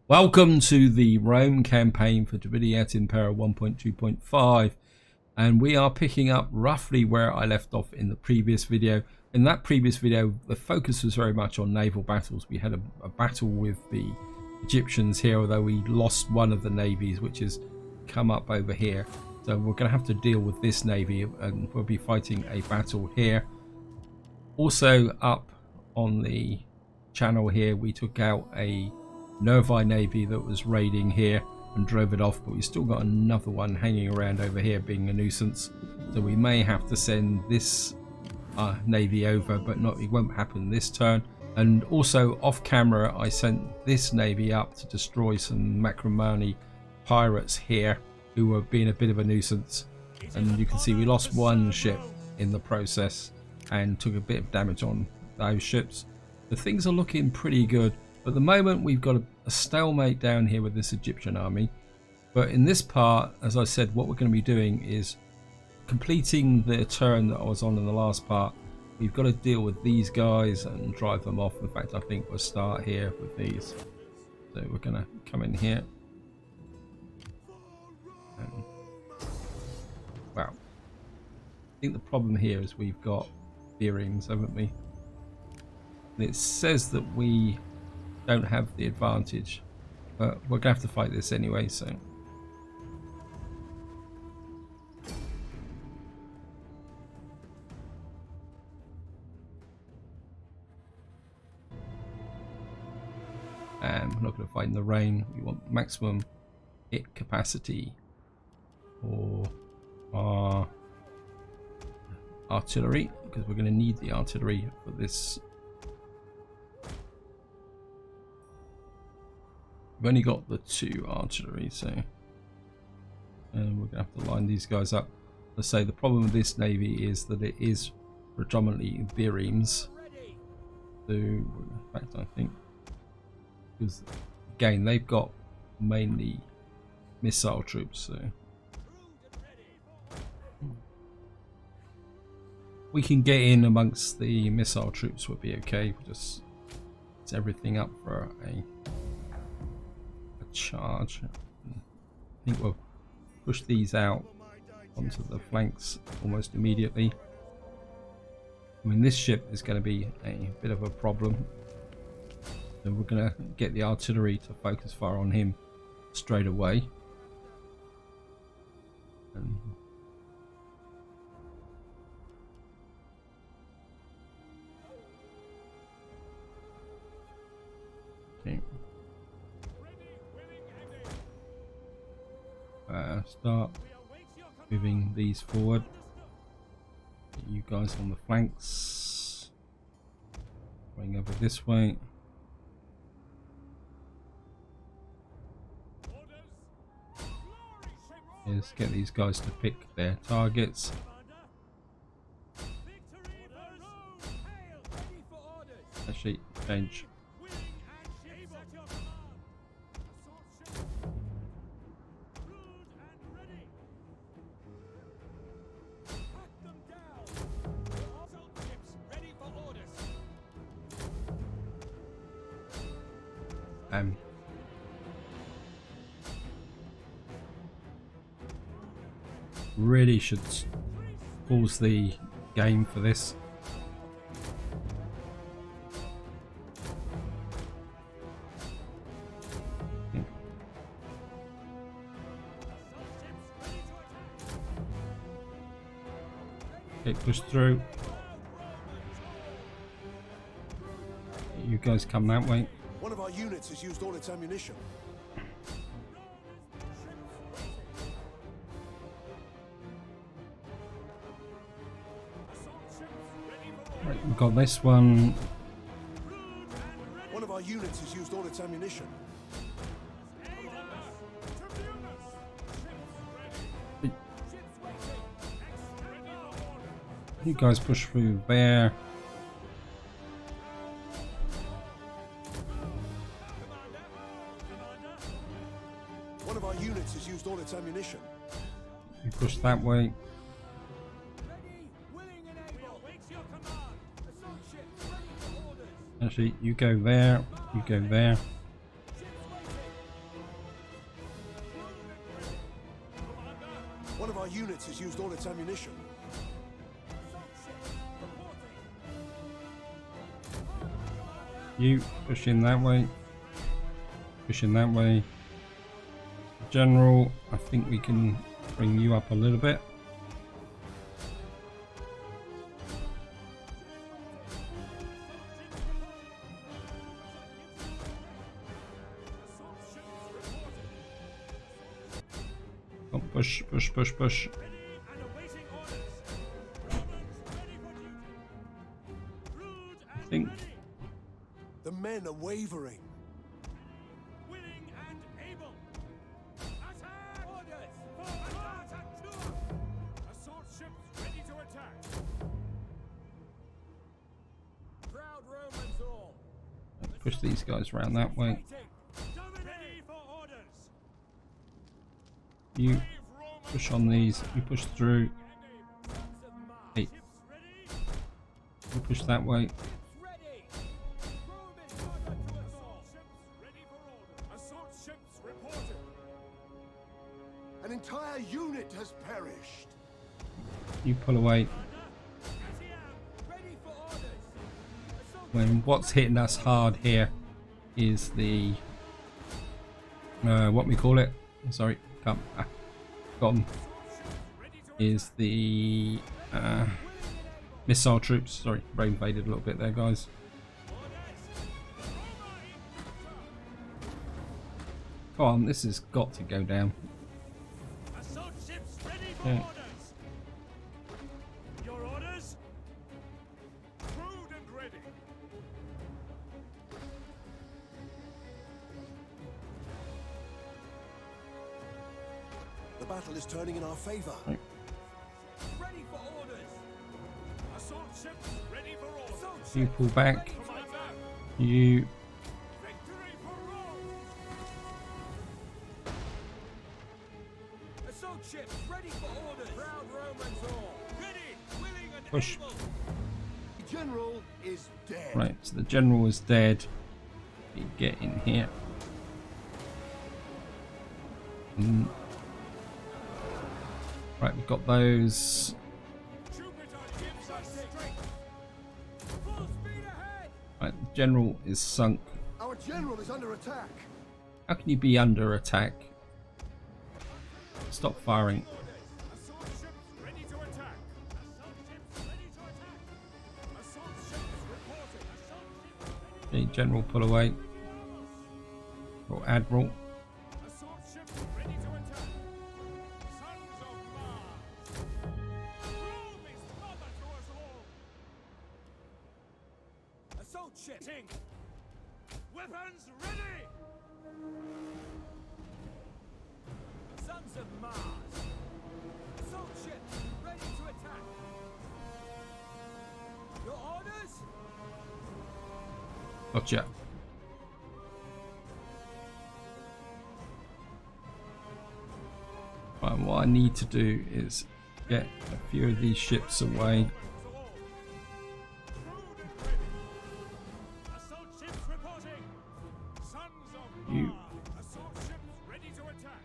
Welcome to the Rome campaign for Vidi Et Impera 1.2.5, and we are picking up roughly where I left off in the previous video. In that previous video, the focus was very much on naval battles. We had a battle with the Egyptians here, although we lost one of the navies, which has come up over here. So we're going to have to deal with this navy, and we'll be fighting a battle here. Also up on the channel here, we took out a Novi navy that was raiding here and drove it off, but we still got another one hanging around over here being a nuisance, so we may have to send this navy over, but it won't happen this turn. And also off camera I sent this navy up to destroy some Macromani pirates here who were being a bit of a nuisance, and you can see we lost one ship in the process and took a bit of damage on those ships. The things are looking pretty good. At the moment we've got a stalemate down here with this Egyptian army, but in this part, as I said, what we're going to be doing is completing the turn that I was on in the last part. We've got to deal with these guys and drive them off. In fact, I think we'll start here with these. So we're going to come in here. And, wow. I think the problem here is we've got earrings, haven't we? And it says that we don't have the advantage, but we're gonna have to fight this anyway, so and we're not going to fight in the rain. We want maximum hit capacity for our artillery, because we're going to need the artillery for this. We've only got the 2 artillery, so and we're gonna have to line these guys up. Let's say the problem with this navy is that it is predominantly biremes. So in fact, I think because again they've got mainly missile troops, so we can get in amongst the missile troops. Would be okay. We'll just set everything up for a charge. I think we'll push these out onto the flanks almost immediately. I mean, this ship is going to be a bit of a problem, so we're going to get the artillery to focus fire on him straight away. And okay. Start moving these forward. Get you guys on the flanks, going over this way. Let's get these guys to pick their targets. Actually, change. Really should pause the game for this. Okay, push through. You guys come that way. One of our units has used all its ammunition. Right, we've got this one. One of our units has used all its ammunition. You guys push through there. One of our units has used all its ammunition. You push that way. Actually, you go there, you go there. One of our units has used all its ammunition. You push in that way. Push in that way. General, I think we can bring you up a little bit. Oh, push, push, push, push. I think The men are wavering. Willing and able. Attack! Orders! For attack! Assault ships ready to attack. Proud Romans all. push these guys around that way. Ready for orders. You push on these. You push through. Hey, you push that way. Ready. Romans order to assault. Ships ready for order. Assault ships reported. An entire unit has perished. You pull away. Ready for orders. When what's hitting us hard here is the what we call it. Sorry, come. Gone. Is the missile troops. Sorry, brain faded a little bit there, guys. Come on, this has got to go down. Assault ships ready for Yeah. orders. Your orders? Crewed and ready. The battle is turning in our favor. Right. Ready for orders. Assault ships ready for orders. Assault You pull back. Commander, You victory for Rome. Assault ships ready for orders. Proud Romans all. Ready, willing and push. able. The general is dead. Right, so the general is dead. You get in here. Right, we've got those. Jupiter gives us strength. Full speed ahead. Right, the general is sunk. Our general is under attack. How can you be under attack? Stop firing. Assault ships ready to attack. Assault ships ready to attack. Assault ships reporting. Assault ships ready. Okay, general pull away. Or admiral. Assault ships ready to attack. Sons of Mars. Rome is mother to us all. Assault ships. Weapons ready. Sons of Mars. Assault ships ready to attack. Your orders? Gotcha. Right, what I need to do is get a few of these ships away. Assault ships reporting. Sons of You. Mars. Assault ships ready to attack.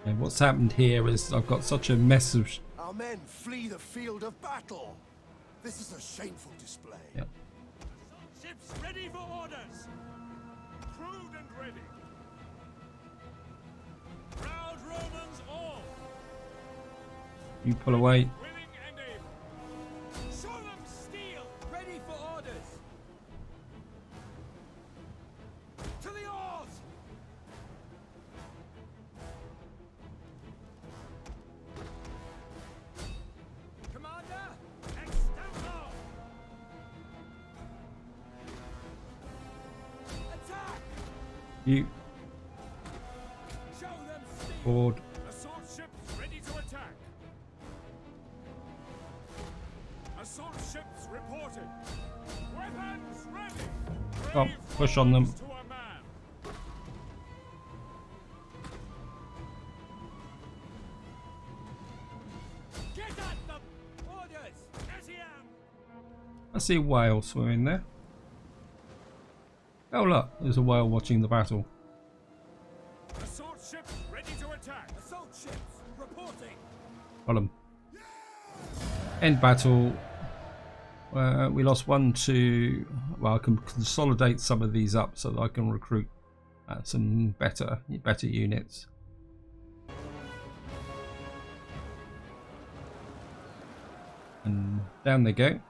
And what's happened here is I've got such a mess of. Our men flee the field of battle. This is a shameful display. Yep. Assault ships ready for orders. Crewed and ready. Proud Romans all. You pull away. Willing and able. Show them steel. Ready for orders. To the oars. Commander, extendo. Attack. You Show them steel. board. Assault ships ready to attack. Assault ships reported. Weapons ready. Come, Brave push on them. Romans to a man. Get at them. Orders. Etiam. I see a whale swimming there. Oh look, there's a whale watching the battle. Assault ships ready to attack. Assault ships Bottom. End battle. We lost 1, 2. Well, I can consolidate some of these up so that I can recruit some better units. And down they go.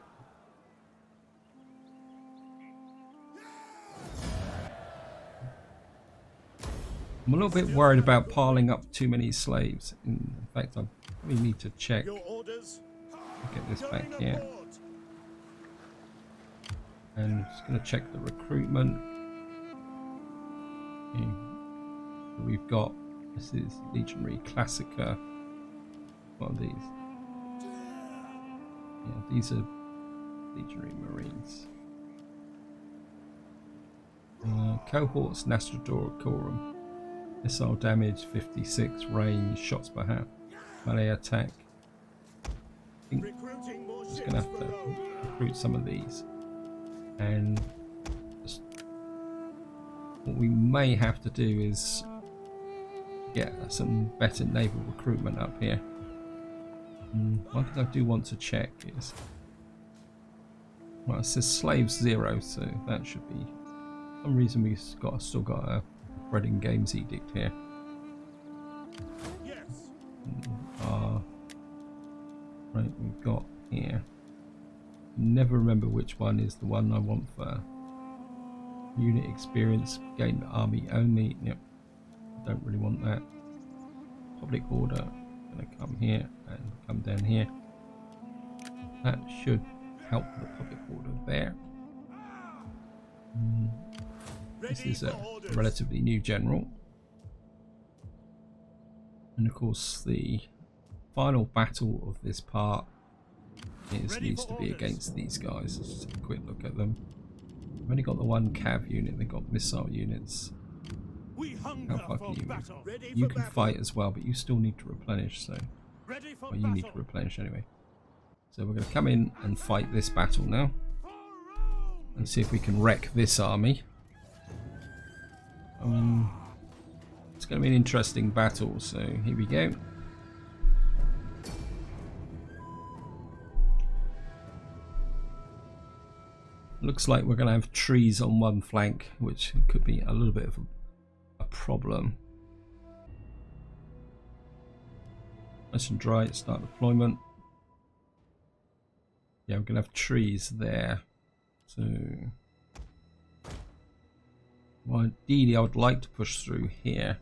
I'm a little bit worried about piling up too many slaves. In fact, I probably need to check. Your orders. Get this back Going here. aboard. And I'm just going to check the recruitment. Okay. So we've got, this is Legionary Classica. What are these? Yeah, these are Legionary Marines. Cohorts Nastrodoracorum. Missile damage 56, range, shots per half, melee attack. I think Recruiting more I'm just ships going to have to below. recruit some of these. And just, what we may have to do is get some better naval recruitment up here. One thing I do want to check is, well, it says slaves 0, so that should be, for some reason we've still got a bread and games edict here. Yes. Right, we've got here, never remember which one is the one I want for unit experience, gain army only. Yep, don't really want that. Public order, gonna come here and come down here. That should help the public order there. This is a relatively new general, and of course the final battle of this part needs to be against these guys. Let's just have a quick look at them. I've only got the one cav unit, they've got missile units. We How hunger far for can you battle. Ready You for can battle. fight as well, but you still need to replenish, so Ready for well, you need to battle. replenish anyway. So we're going to come in and fight this battle now and see if we can wreck this army. It's going to be an interesting battle, so here we go. Looks like we're going to have trees on one flank, which could be a little bit of a problem. Nice and dry, start deployment. Yeah, we're going to have trees there. So, well, ideally I would like to push through here.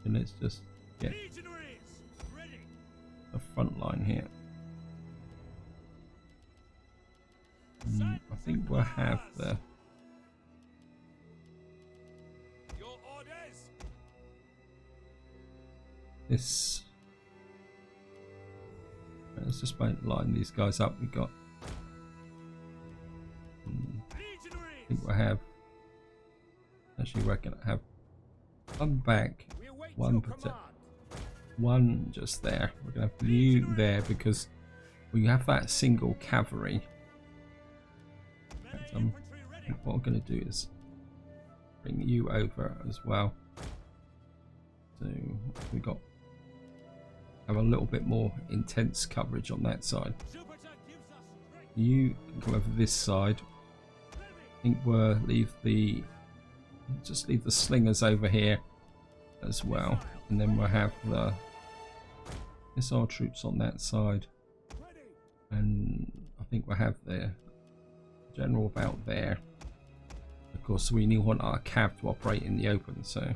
And let's just get Legionaries, ready. the front line here. I think we'll have the Your orders. this. Let's just line these guys up. We got. I think we'll have. Actually, we're gonna have one back, We await one your protect, command. one just there. We're gonna have you there because we have that single cavalry. Melee I infantry ready. think what I'm gonna do is bring you over as well. So we got have a little bit more intense coverage on that side. Super attack gives us strength. You can come over this side. I think we'll leave the slingers over here as well, and then we'll have the missile troops on that side, Ready. and I think we'll have the general about there. Of course, we want our cav to operate in the open, so I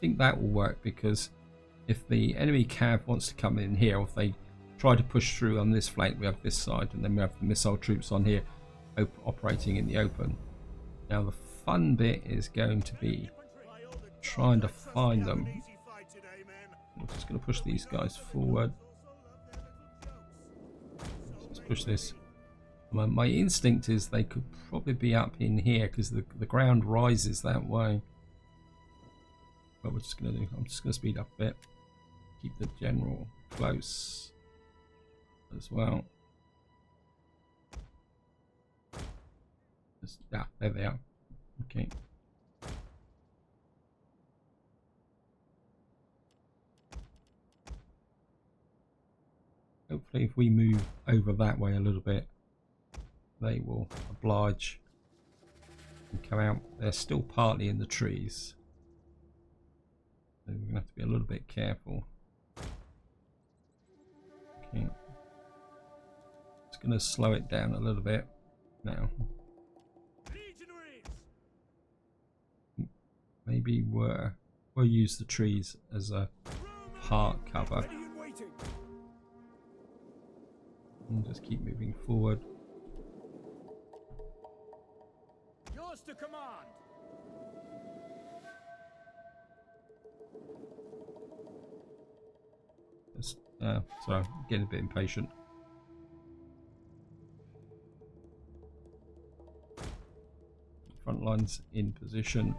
think that will work, because if the enemy cav wants to come in here, or if they try to push through on this flank, we have this side, and then we have the missile troops on here operating in the open. Now the fun bit is going to be trying to find them. Easy fight today, men. I'm just going to push these guys forward. Let's push this. My instinct is they could probably be up in here because the ground rises that way. But we're just going to do. I'm just going to speed up a bit. Keep the general close as well. Just, yeah, there they are. Okay. Hopefully if we move over that way a little bit, they will oblige and come out. They're still partly in the trees, so we're going to have to be a little bit careful. Okay. It's going to slow it down a little bit now. Maybe we'll use the trees as a part cover and just keep moving forward. Yours to command. Just, sorry, I'm getting a bit impatient. Front lines in position,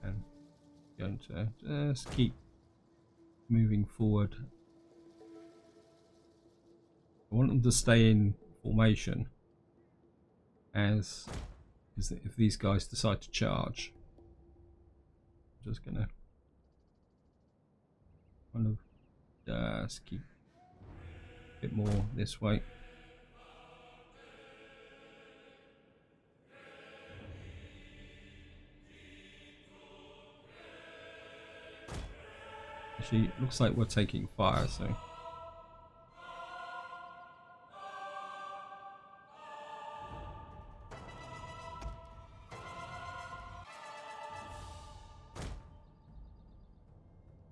and going to just keep moving forward. I want them to stay in formation as if these guys decide to charge. I'm just gonna kind of just keep a bit more this way. Actually, it looks like we're taking fire, so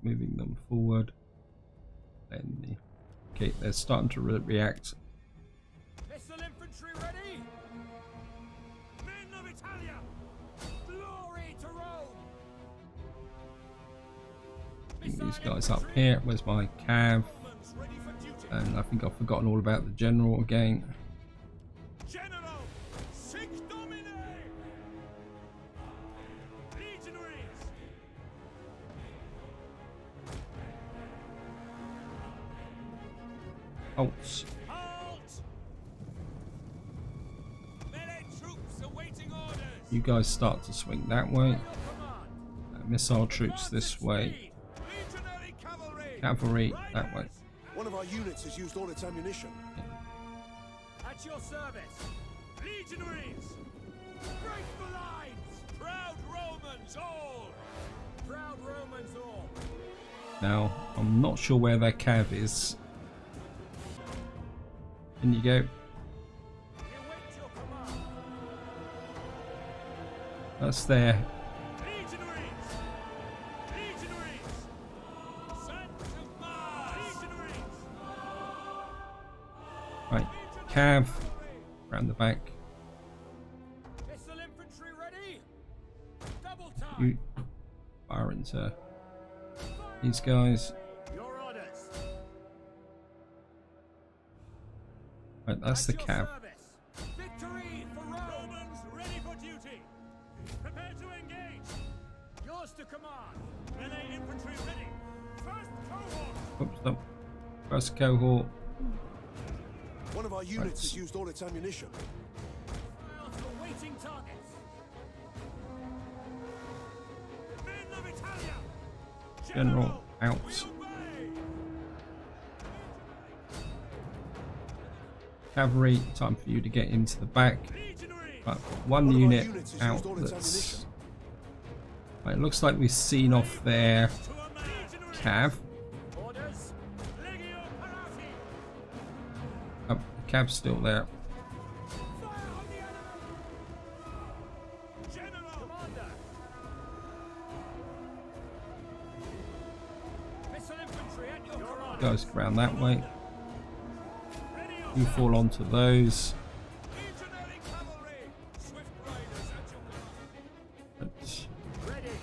moving them forward. And okay, they're starting to react. Missile infantry ready. Men of Italia, glory to Rome. These guys up here. Where's my cav? And I think I've forgotten all about the general again. General, sic domine. Legionaries. Halt! Halt. Melee troops awaiting orders. You guys start to swing that way. Your command. Missile troops this way. Legionary cavalry. Cavalry that way. One of our units has used all its ammunition. At your service. Legionaries. Break the lines. Proud Romans all. Proud Romans all. Now, I'm not sure where their cav is. In you go. We await your command. That's there. Legionaries. Legionaries. Sons of Mars. Legionaries. Right, cav around the back. Missile infantry ready. Double time. You fire into these guys. Your orders. Right, that's the At your cav. service. Victory for Rome. Romans ready for duty. Prepare to engage. Yours to command. Melee infantry ready. First cohort. Oops, no. First cohort. One of our units has used all its ammunition. Files awaiting targets. Men of Italia. General out. we obey. Cavalry, time for you to get into the back. Legionaries. Right, one One of our unit units has out used all its that's... ammunition. Right, it looks like we've seen off their To a man. Legionaries. cav. Orders. Legio Parati. Oh, the cav's still there. Fire on the enemy. General. Commander. Missile infantry at your command. Goes around that way. Ready your You fall onto those. legionary cavalry. Swift riders at your command. But Ready.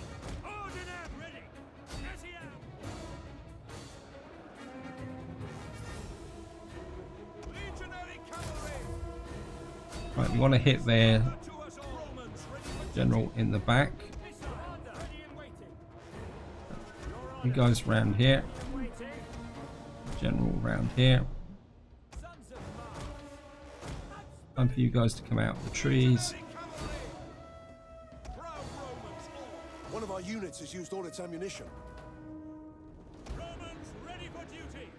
Ordnance ready. Etienne. Legionary cavalry. right, we want to hit their To us all. Romans ready for general in the back. missile. Commander. Ready and waiting. Your You orders. guys round here. Waiting. General round here. Sons of Mars. Time for you guys to come out of the trees. Legionary cavalry. Proud Romans all. One of our units has used all its ammunition. Romans ready for duty.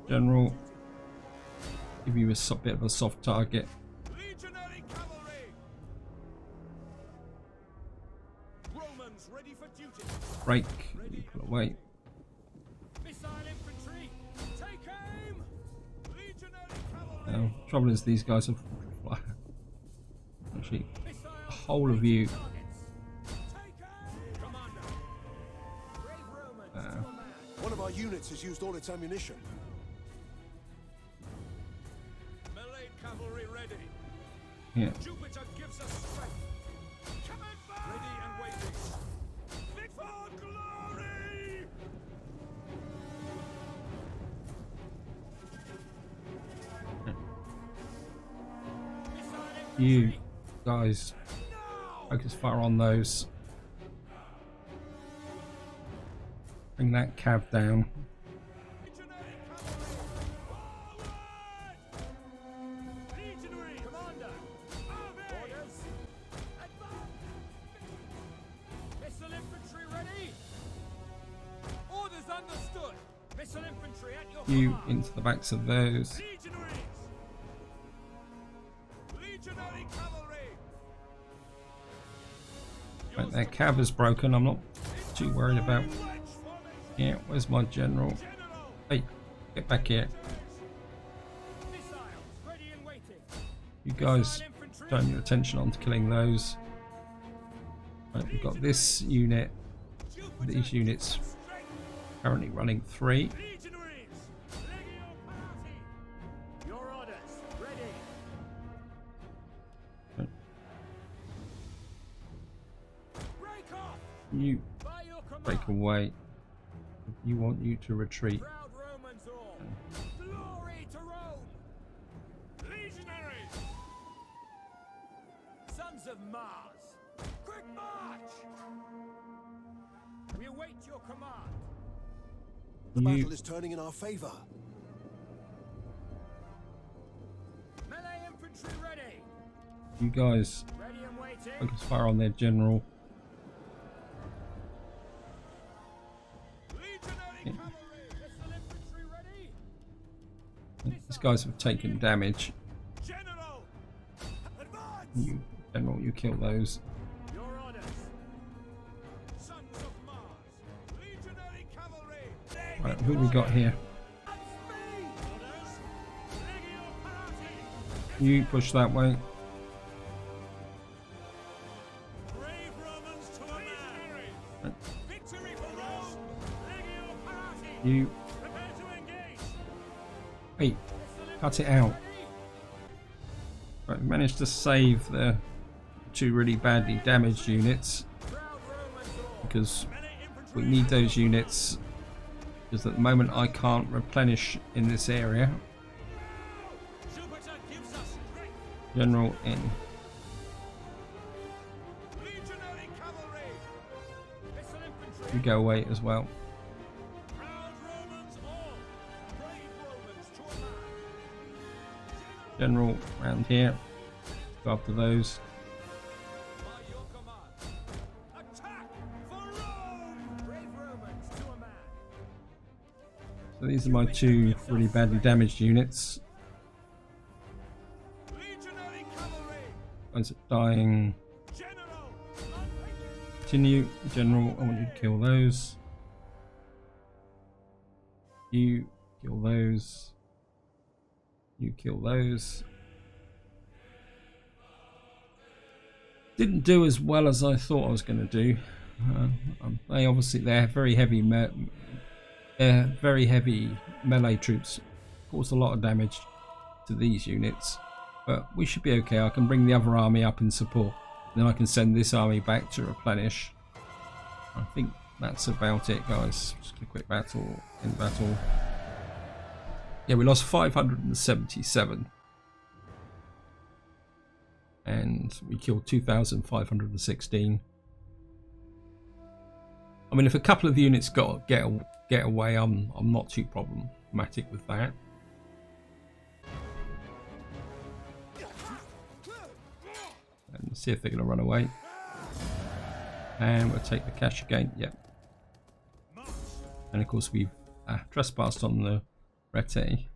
General. Give you a bit of a soft target. Legionary cavalry. Romans ready for duty. Break. You pull away. Missile infantry, take aim. Legionary cavalry. Now, trouble is these guys have actually the whole of you. Take aim. Commander. Brave Romans to a man. One of our units has used all its ammunition. Melee cavalry ready. Yeah. Jupiter gives us strength. Coming back. Ready and waiting. Fit for glory. Missile infantry. You guys focus fire on those. Bring that cav down. Legionary cavalry. Forward. Legionary commander. Orders. Advance. Missile infantry ready. Orders understood. Missile infantry at your You command. into the backs of those. Legionaries. Legionary cavalry. Right, their cav is broken. I'm not too worried about. Yeah, where's my general? General. Hey, get back here. Missiles ready and waiting. You guys turn your attention on to killing those. Right, we've got this unit. These units currently running 3. Legionaries. Legio party. Your orders ready. Break off. You By your command. break away. You want you to retreat. Proud Romans all. Glory to Rome. Legionaries. Sons of Mars. Quick march. We await your command. The You battle is turning in our favor. Melee infantry ready. you guys Ready and waiting. focus fire on their general. Legionary cavalry. Missile infantry ready. These guys have taken damage. General. Advance. You general, you kill those. Your orders. Sons of Mars. Legionary cavalry. Right, who we got here? At speed. Orders. Legio party. You push that way. Brave Romans to a man. Victory for Rome. Legio party. You Prepare to engage. wait, cut it out. Right, we managed to save the 2 really badly damaged units Proud Romans all. because Melee infantry. we need those units. Because at the moment I can't replenish in this area. Jupiter gives us strength. General in. Legionary cavalry. Missile infantry. You go away as well. Proud Romans all. Brave Romans to a man. General around here. Go after those. By your command. Attack for Rome. Brave Romans to a man. So these are my 2 really badly damaged units. Legionary cavalry. Guys are dying. General. Continue. General, I want you to kill those. You kill those. You kill those. Didn't do as well as I thought I was going to do. They're very heavy. Very heavy melee troops. Caused a lot of damage to these units, but we should be okay. I can bring the other army up in support. Then I can send this army back to replenish. I think that's about it, guys. Just a quick battle. In battle. Yeah, we lost 577. And we killed 2,516. I mean, if a couple of units get away, I'm not too problematic with that. And see if they're going to run away. And we'll take the cash again. Yep. And of course we've trespassed on the Rete.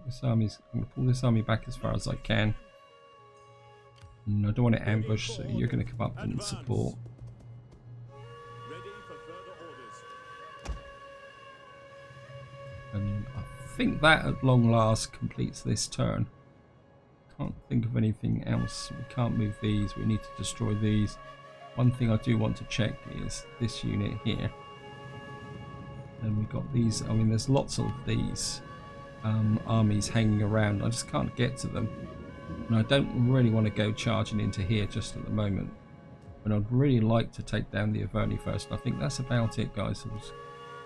This army's, I'm going to pull this army back as far as I can. And I don't want to ambush, so you're going to come up and support. Ready for further orders. And I think that at long last completes this turn. Can't think of anything else. We can't move these. We need to destroy these. One thing I do want to check is this unit here. And we've got these. I mean, there's lots of these armies hanging around. I just can't get to them. And I don't really want to go charging into here just at the moment. But I'd really like to take down the Veni first. And I think that's about it, guys.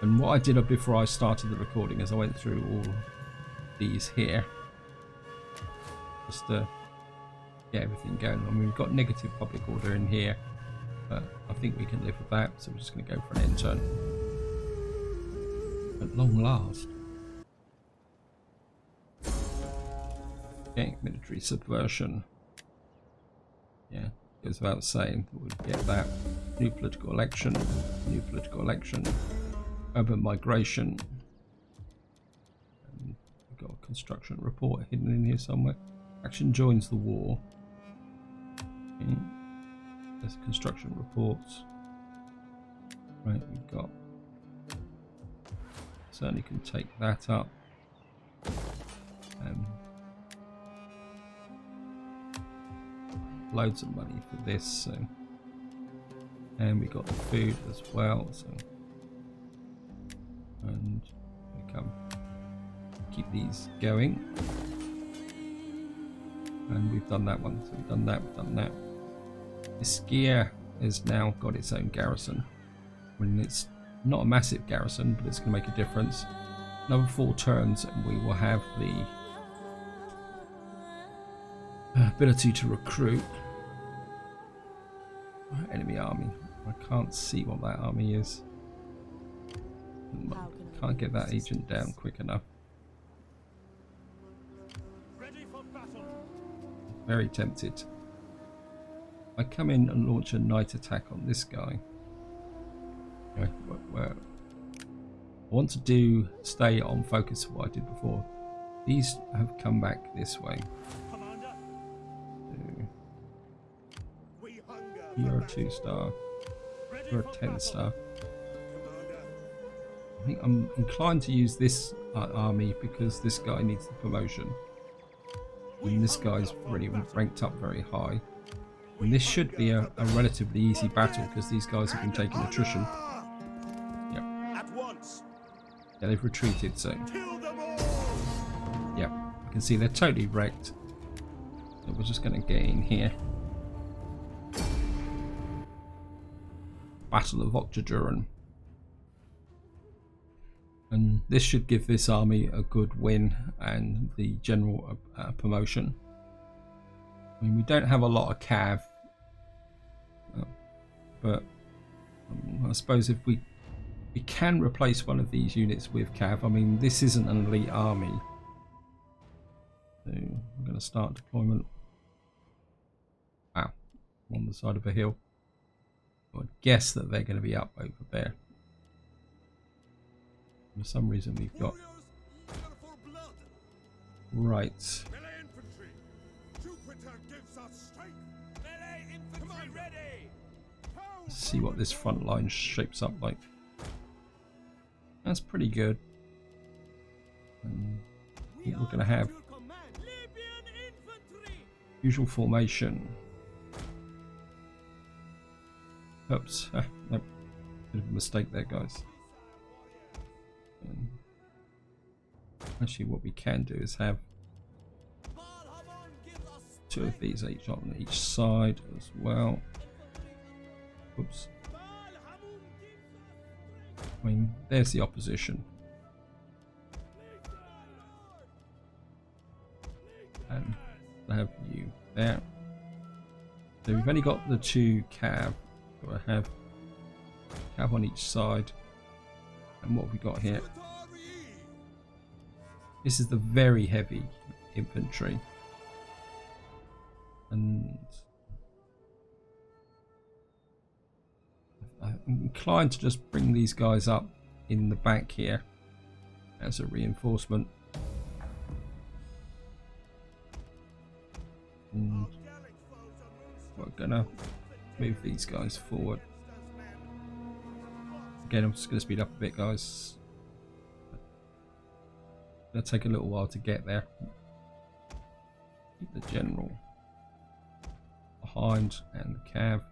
And what I did before I started the recording is I went through all these here. Just to get everything going. I mean, we've got negative public order in here. But I think we can live with that. So we're just going to go for an end turn. At long last. Okay, military subversion. Yeah, goes without saying that we'll get that. New political election, urban migration. And we've got a construction report hidden in here somewhere. Action joins the war. Okay. There's construction reports. Right, we've got. Certainly can take that up. Loads of money for this, so. And we got the food as well, so. And we come keep these going. And we've done that one, so we've done that, we've done that. Ischia has now got its own garrison. I mean, it's not a massive garrison, but it's going to make a difference. Another 4 turns and we will have the ability to recruit. Enemy army. I can't see what that army is. Can't get that agent down quick enough. Ready for battle. Very tempted. I come in and launch a night attack on this guy. Where I want to stay on focus for what I did before. These have come back this way. Commander. You're a 2-star. You're a 10-star. I think I'm inclined to use this army because this guy needs the promotion. And this guy's really ranked up very high. And this should be a relatively easy battle because these guys have been taking attrition. Yep. Yeah, they've retreated, so. Yep. You can see they're totally wrecked. So we're just going to get in here. Battle of Octoduran. And this should give this army a good win and the general promotion. I mean, we don't have a lot of cav, but I suppose if we can replace one of these units with cav. I mean, this isn't an elite army, so I'm going to start deployment. Wow, on the side of a hill. I would guess that they're going to be up over there. For some reason we've got right. Let's see what this front line shapes up like. That's pretty good. And I think we're going to have usual formation. Oops, nope. Bit of a mistake there, guys. Actually, what we can do is have 2 of these each on each side as well. Oops. I mean, there's the opposition. And I have you there. So we've only got the 2 cav. So I have cav on each side. And what have we got here? This is the very heavy infantry. And I'm inclined to just bring these guys up in the back here. as a reinforcement. And we're gonna move these guys forward. Again, I'm just gonna speed up a bit, guys. It'll take a little while to get there. Keep the general behind and the cav.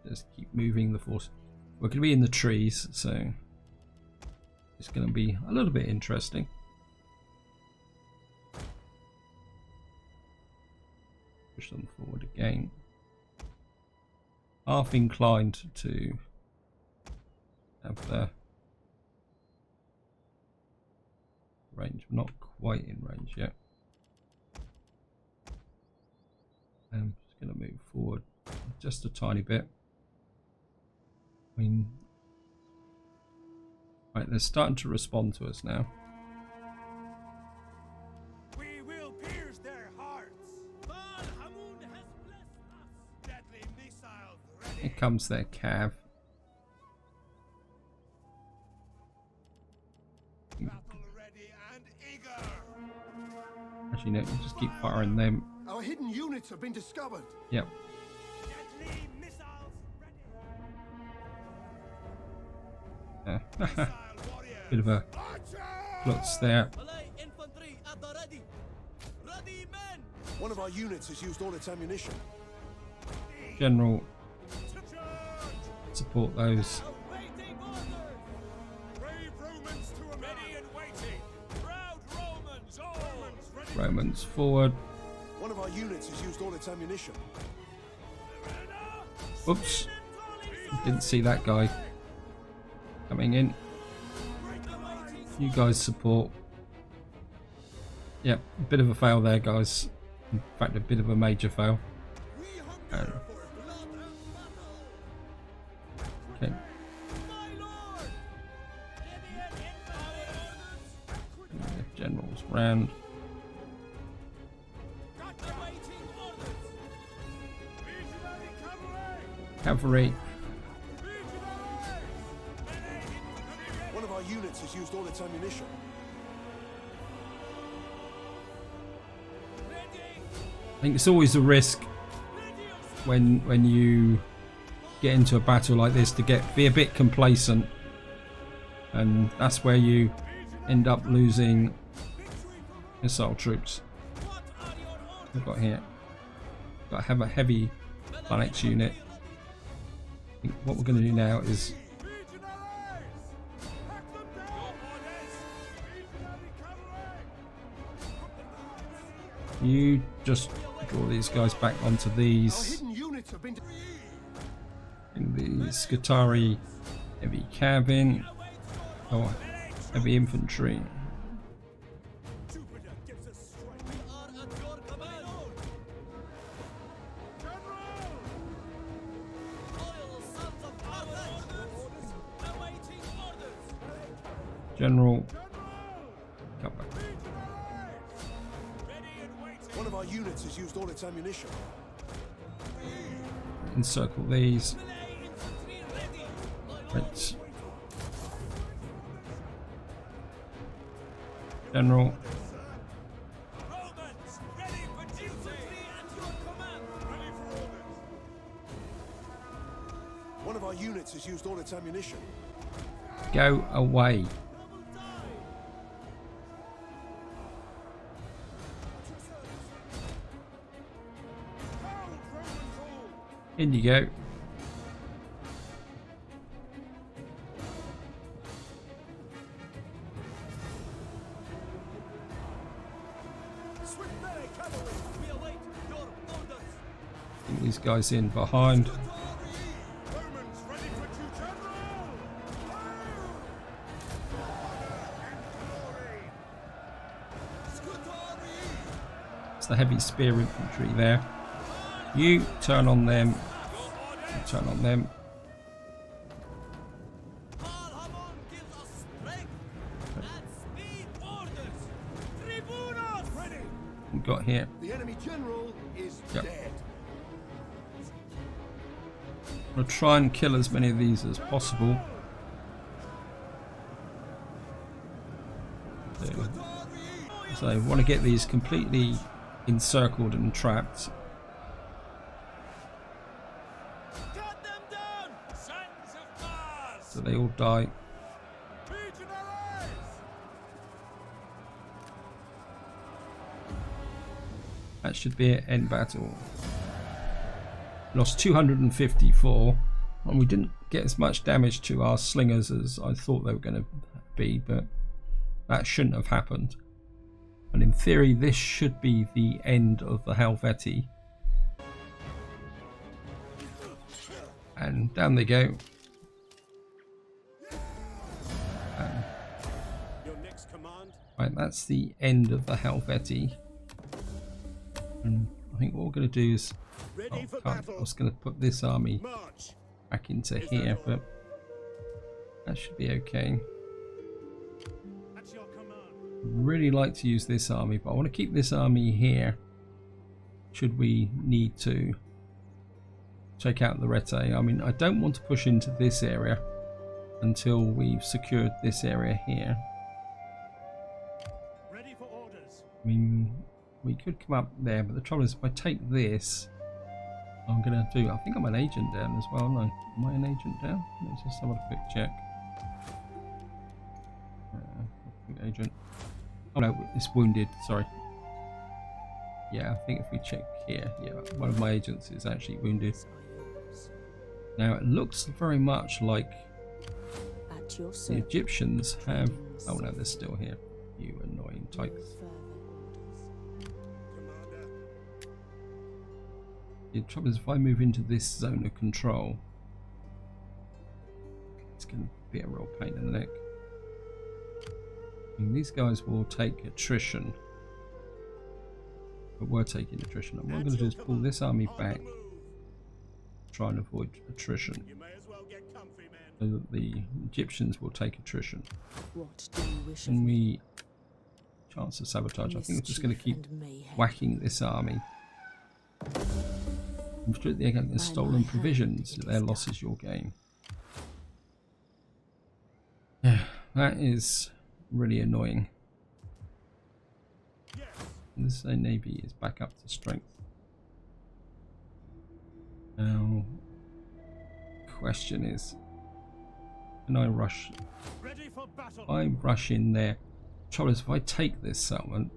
Just keep moving the force. We're going to be in the trees, so it's going to be a little bit interesting. Push them forward again. Half inclined to have the range, not quite in range yet. I'm just going to move forward just a tiny bit. I mean, right, they're starting to respond to us now. We will pierce their hearts. Hamun has blessed us. Deadly missiles ready. Here comes their cav. Battle ready and eager. Actually, no, we'll just keep firing them. Our hidden units have been discovered. Yep. Deadly missiles ready. Bit of a klutz there. Infantry at the ready. Ready, men. One of our units has used all its ammunition. General, support those. Awaiting orders. Brave Romans to a ready and waiting. Proud Romans, all. Ready. Romans forward. One of our units has used all its ammunition. Oops. Didn't see that guy coming in. You guys support. Yep, a bit of a fail there, guys. In fact, a bit of a major fail. Okay. Generals round. Cavalry. One of our units has used all its ammunition. I think it's always a risk when you get into a battle like this to be a bit complacent, and that's where you end up losing missile troops. We've got here. Got to have a heavy phalanx unit. I think what we're going to do now is you just draw these guys back onto Our these. hidden units have been. Bring the Scutari heavy cav in. Oh, heavy infantry. Jupiter gives us strength. We are at your command. Loyal sons of Carthage. Awaiting orders. General. Come back. Ready and waiting. One of our units has used all its ammunition. Encircle these. Melee infantry ready. Right. General. Romans ready for duty. Infantry at your command. Ready for orders. One of our units has used all its ammunition. Go away. In you go. Swift melee cavalry. We await your orders. Bring these guys in behind. Romans ready for duty. It's the heavy spear infantry there. You turn on them. You turn on them. Hamun gives us strength and speed orders. Tribunos ready. We've got here. The enemy general is Yep. dead. We'll try and kill as many of these as possible. So I want to get these completely encircled and trapped. Cut them down, sons of Mars! So they all die. Legionaries! That should be it. End battle. Lost 254, and we didn't get as much damage to our slingers as I thought they were going to be, but that shouldn't have happened. And in theory, this should be the end of the Helvetii. And down they go. Your next command? Right, that's the end of the Helvetii. And I think what we're going to do is, Ready for I battle. was going to put this army March. back into here, but that should be okay. At your command. Really like to use this army, but I want to keep this army here should we need to check out the Rete. I mean, I don't want to push into this area until we've secured this area here. Ready for orders. I mean, we could come up there, but the trouble is if I take this, I'm gonna do, I think I'm an agent down as well. No, am I an agent down? Let's just have a quick check. Agent. Oh no, it's wounded, sorry. Yeah, I think if we check here, yeah, one of my agents is actually wounded. Now it looks very much like At your the Egyptians have, oh no, they're still here. You annoying types. Commander. The trouble is if I move into this zone of control, it's going to be a real pain in the neck. And these guys will take attrition. But we're taking attrition. And what I'm going to do is pull this army back, try and avoid attrition. You may as well get comfy, men. So that the Egyptians will take attrition. What do you wish And we, chance of sabotage, I think we're just going to keep whacking this army. Inflict the against stolen provisions. Their loss is your gain. Yeah, that is really annoying. Yes. This navy is back up to strength. Now, question is, can I rush? Ready for battle. I rush in there. Trouble is, if I take this settlement,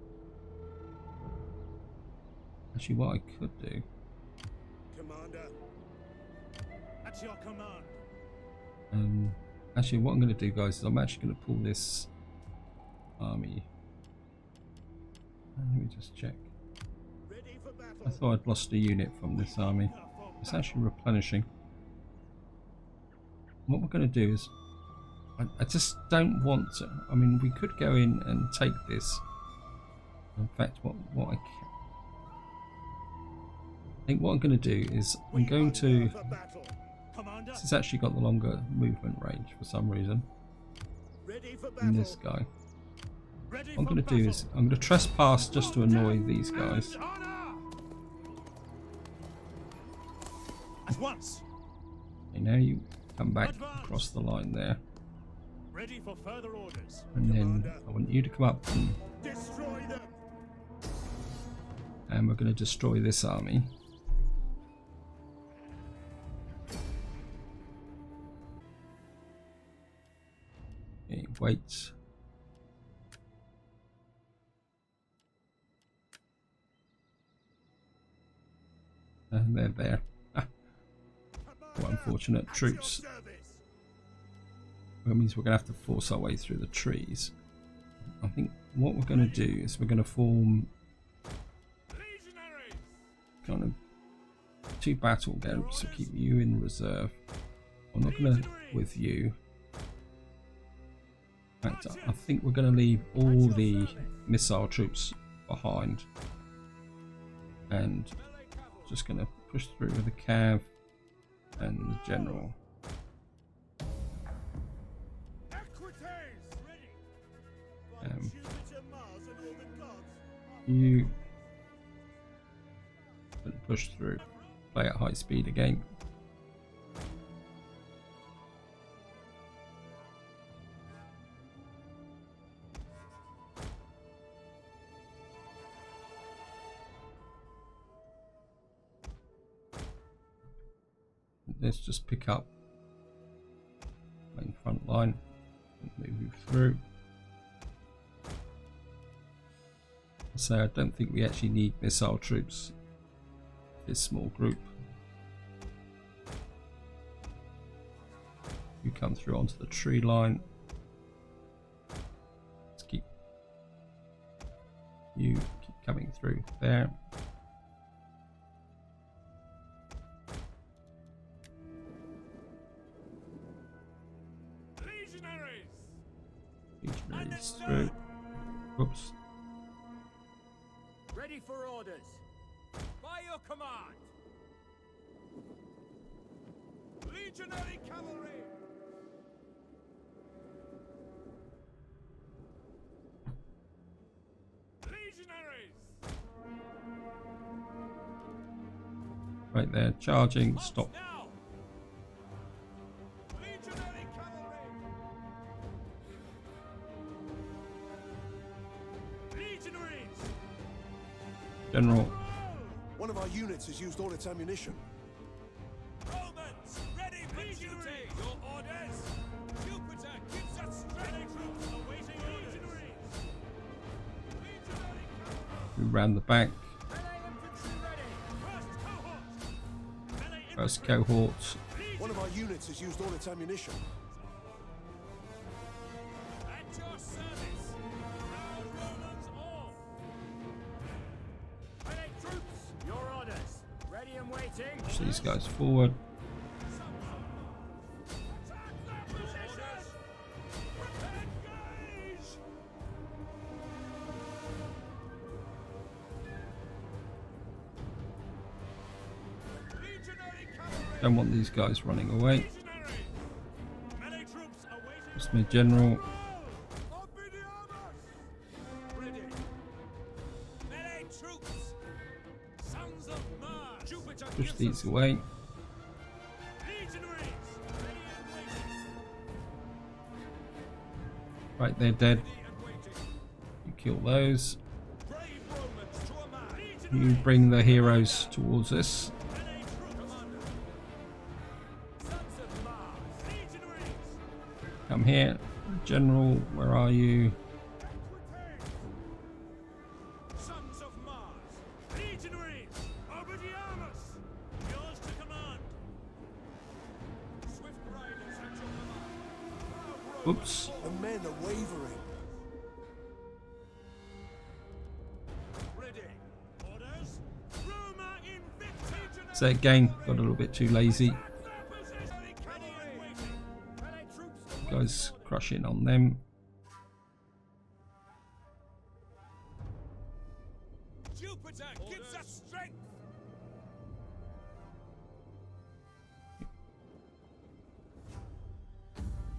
actually, what I could do. Commander. At your command. Actually, what I'm going to do, guys, is I'm actually going to pull this army. Let me just check. Ready for battle. I thought I'd lost a unit from this army. It's actually replenishing. What we're going to do is, I just don't want to. I mean, we could go in and take this. In fact, what I can. I think what I'm going to do is I'm going to. For battle. Commander. This has actually got the longer movement range for some reason. Ready for And battle. this guy. Ready What I'm for going to do is I'm going to trespass just to annoy these guys. And honor. At once. Okay, now you come back across the line there, Ready for further orders. and then I want you to come up Destroy them. and we're going to destroy this army. Okay, wait. And they're there. What unfortunate troops. That means we're going to have to force our way through the trees. I think what we're going to do is we're going to form Legionaries. kind of two battle groups to keep you in reserve. I'm not going to with you. In fact, I think we're going to leave all the missile troops behind and just going to push through with the cav and the general. You push through, play at high speed again. let's just pick up main front line and move you through. So I don't think we actually need missile troops, this small group. You come through onto the tree line. Let's keep coming through there. Legionaries through. Whoops. Ready for orders. By your command. Legionary cavalry. Legionaries. Right there, charging, stop. Now. Legionary cavalry. Legionaries. General. One of our units has used all its ammunition. Romans, ready for duty. Your orders. Jupiter gives us strength. Troops awaiting orders. Legionary We ran the back. melee infantry ready. First cohort. Melee First infantry. cohort. One of our units has used all its ammunition. At your service. Round Romans all. Melee troops. Your orders. Ready and waiting. Push these guys forward. Attack their position. Prepare engage. Legionary cavalry. Don't want these guys running away. Legionary. Melee troops awaiting. Just my general. Ready. Melee troops. Sons of Mars. Jupiter Push gives these us away. legionaries. Ready and waiting. Right, they're dead. Ready and waiting. You kill those. Brave Romans to a man. You Legionaries. bring the heroes towards us. Melee troops. Commander. Sons of Mars. Legionaries. Come here. General, where are you? Sons of Mars. Legionaries. Obediamus. Yours to command. Swift riders at your command. Oops. The men are wavering. Ready. Orders. Roma invicta. So again, got a little bit too lazy. Their position. Ready and waiting. Melee troops. Guys, crush in on them. Jupiter gives us strength.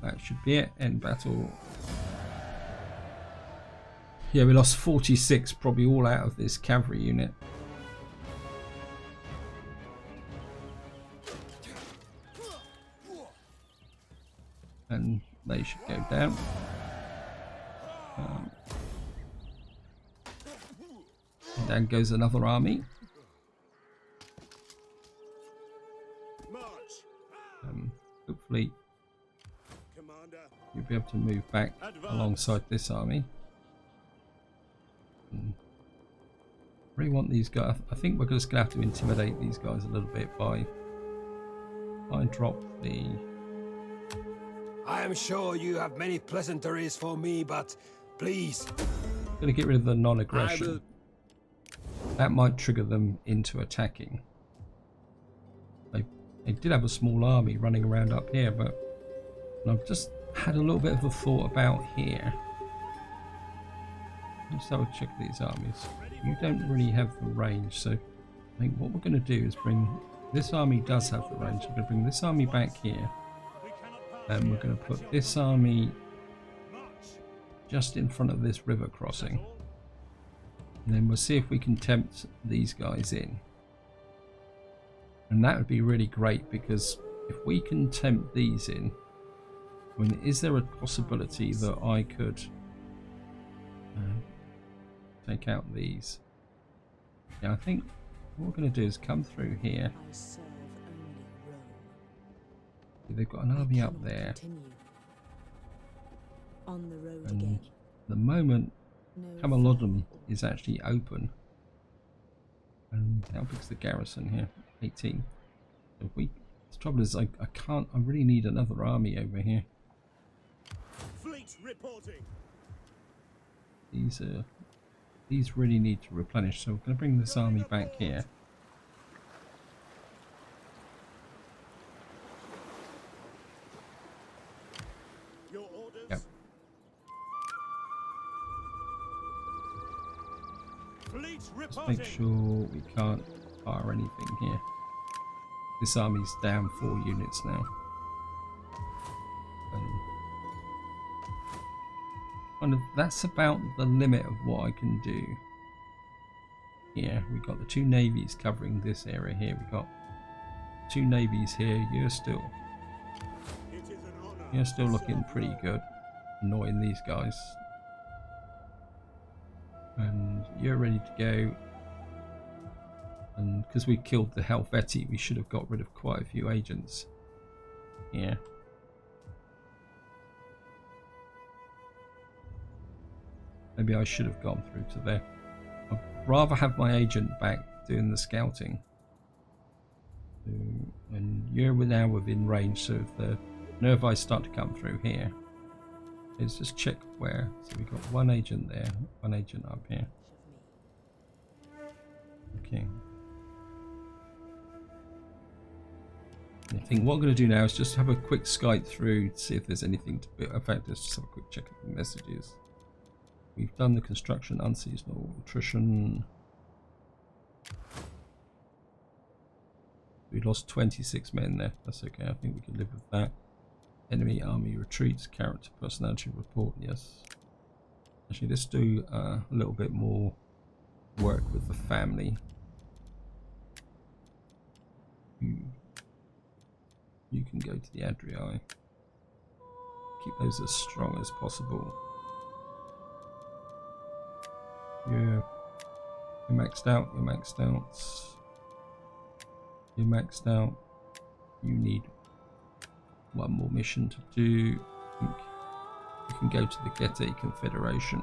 That should be it. End battle. Yeah, we lost 46, probably all out of this cavalry unit. And they should go down. And down goes another army. March. Hopefully Commander. you'll be able to move back alongside this army. Really want these guys. I think we're just going to have to intimidate these guys a little bit by I drop the. I am sure you have many pleasantries for me, but please. Going to get rid of the I non-aggression. will. That might trigger them into attacking. They did have a small army running around up here, but I've just had a little bit of a thought about here. Let's have a check these armies. You don't really have the range, so I think what we're going to do is bring this army does have the range. We're going to bring this army back here, and we're going to put this army just in front of this river crossing, and then we'll see if we can tempt these guys in. And that would be really great, because if we can tempt these in, I mean, is there a possibility that I could take out these? Yeah, I think what we're going to do is come through here. I serve only Rome. they've got an army up there. Continue. On the road And again. the moment No Camelodum is actually open. And how big's the garrison here? 18. So the trouble is I really need another army over here. Fleet reporting. These really need to replenish, so we're going to bring this army back here. Your orders. Yep. Fleet Just reporting. make sure we can't fire anything here. This army's down 4 units now. Kind of, that's about the limit of what I can do. Here, we've got the 2 navies covering this area here. We've got 2 navies here. You're still looking pretty good. Annoying these guys. And you're ready to go. And because we killed the Helvetii, we should have got rid of quite a few agents. Yeah. Maybe I should have gone through to there. I'd rather have my agent back doing the scouting. And you're now within range, so if the Nervi start to come through here, let's just check where. So we've got 1 agent there, 1 agent up here. Okay. I think what I'm going to do now is just have a quick skype through to see if there's anything to in fact, let's just have a quick check of the messages. We've done the construction, unseasonal, attrition. We lost 26 men there. That's okay. I think we can live with that. Enemy army retreats, character, personality report. Yes. Actually, let's do a little bit more work with the family. You can go to the Adrii. Keep those as strong as possible. You're maxed out. You're maxed out. You're maxed out. You need 1 more mission to do. I think you can go to the Getae Confederation.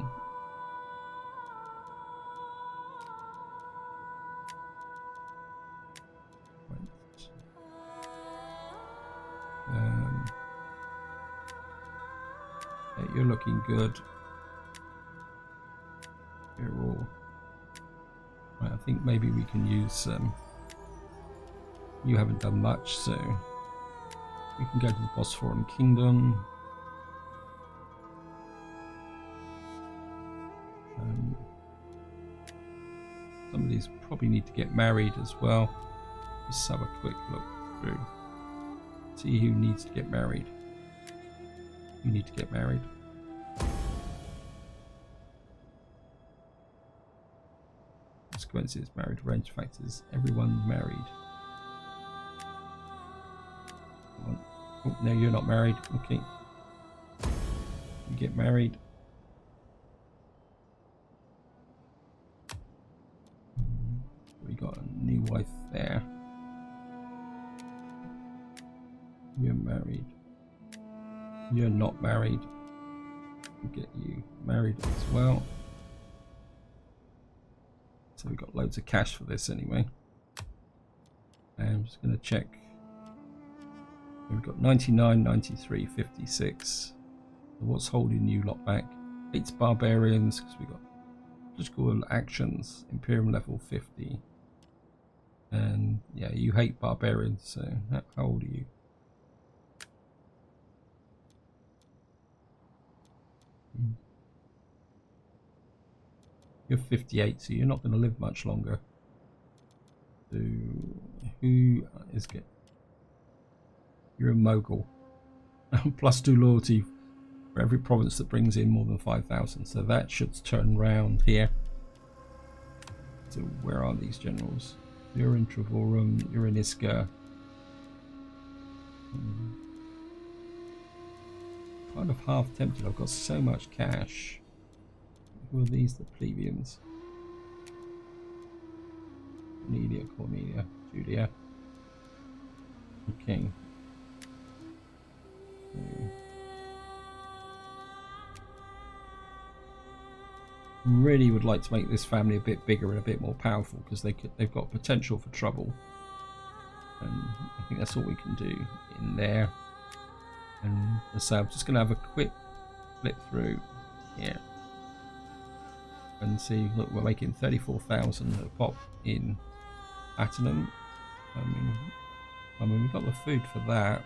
Yeah, you're looking good. You're all right. I think maybe we can use. You haven't done much, so we can go to the Bosphorian Kingdom. Some of these probably need to get married as well. Just have a quick look through. See who needs to get married. You need to get married. Consequences, married, range factors, everyone married. Oh, no, you're not married. Okay. You get married. We got a new wife there. You're married. You're not married. We'll get you married as well. So we've got loads of cash for this anyway. And I'm just going to check. We've got 99, 93, 56. So what's holding you lot back? 8 barbarians, because we've got political actions, Imperium level 50. And yeah, you hate barbarians, so how old are you? You're 58, so you're not going to live much longer. So who is good? You're a mogul. +2 loyalty for every province that brings in more than 5,000. So that should turn round here. So where are these generals? You're in Trevorum, you're in Iska. Kind of half tempted. I've got so much cash. Who are these? The plebeians. Cornelia, Julia. Okay. Really would like to make this family a bit bigger and a bit more powerful, because they've got potential for trouble. And I think that's all we can do in there. And so I'm just going to have a quick flip through here and see. Look, we're making 34,000 a pop in platinum. I mean, we've got the food for that,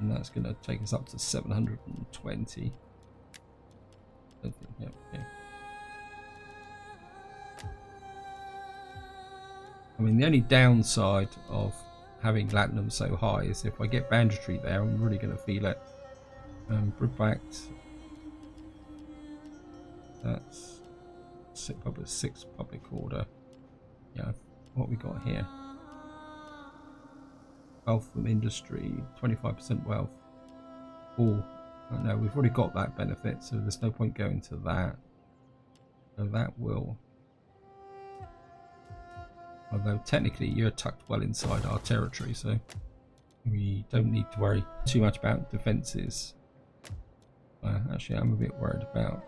and that's going to take us up to 720. I think, yeah, okay. I mean, the only downside of having platinum so high is if I get banditry there, I'm really going to feel it. Bribbact, that's 6 public order. Yeah, what we got here? Wealth from industry, 25% wealth. Oh, no, we've already got that benefit, so there's no point going to that. So that will. Although technically you're tucked well inside our territory, so we don't need to worry too much about defences. Actually, I'm a bit worried about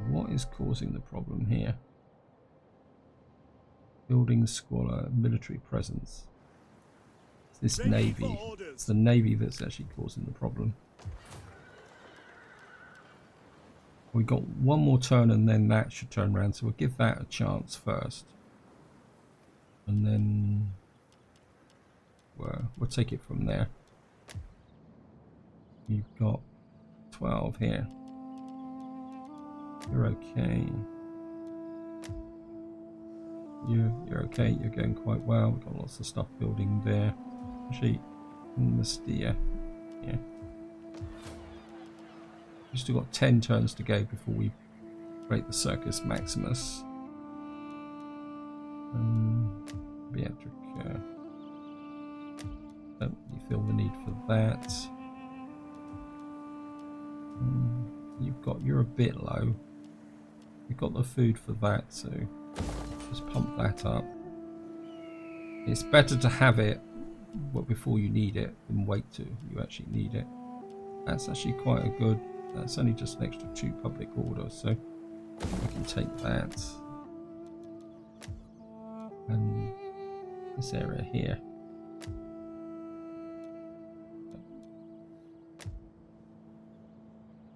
what is causing the problem here. Building squalor, military presence. It's this navy. It's the navy that's actually causing the problem. We got one more turn and then that should turn around, so we'll give that a chance first. And then we'll take it from there. You've got 12 here. You're okay. You're okay, you're going quite well. We've got lots of stuff building there. Actually, Mystia. Yeah. We've still got 10 turns to go before we break the Circus Maximus. Beatric, don't you feel the need for that? You're a bit low. You've got the food for that, so just pump that up. It's better to have it before you need it than wait till you actually need it. That's actually quite a good. That's only just an extra 2 public orders, so we can take that. And this area here.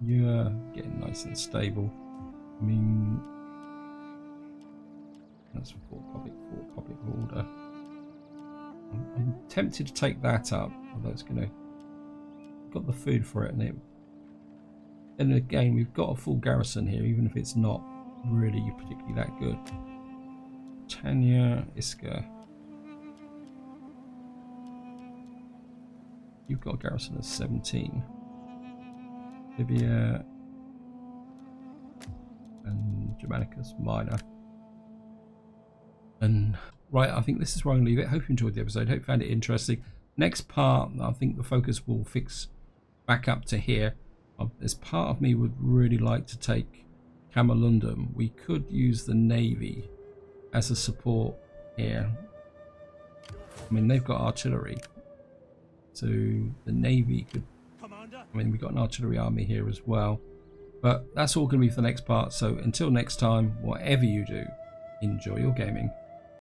You're getting nice and stable. I mean, that's for 4 public order. I'm tempted to take that up, although it's gonna. Got the food for it, and again, we've got a full garrison here, even if it's not really particularly that good. Tanya, Iska. You've got a garrison of 17. Libya and Germanicus Minor. And right, I think this is where I'm going to leave it. Hope you enjoyed the episode. Hope you found it interesting. Next part, I think the focus will fix back up to here. As part of me would really like to take Camalundum. We could use the Navy as a support here. I mean, they've got artillery, so the Navy could. I mean, we've got an artillery army here as well. But that's all going to be for the next part. So until next time, whatever you do, enjoy your gaming.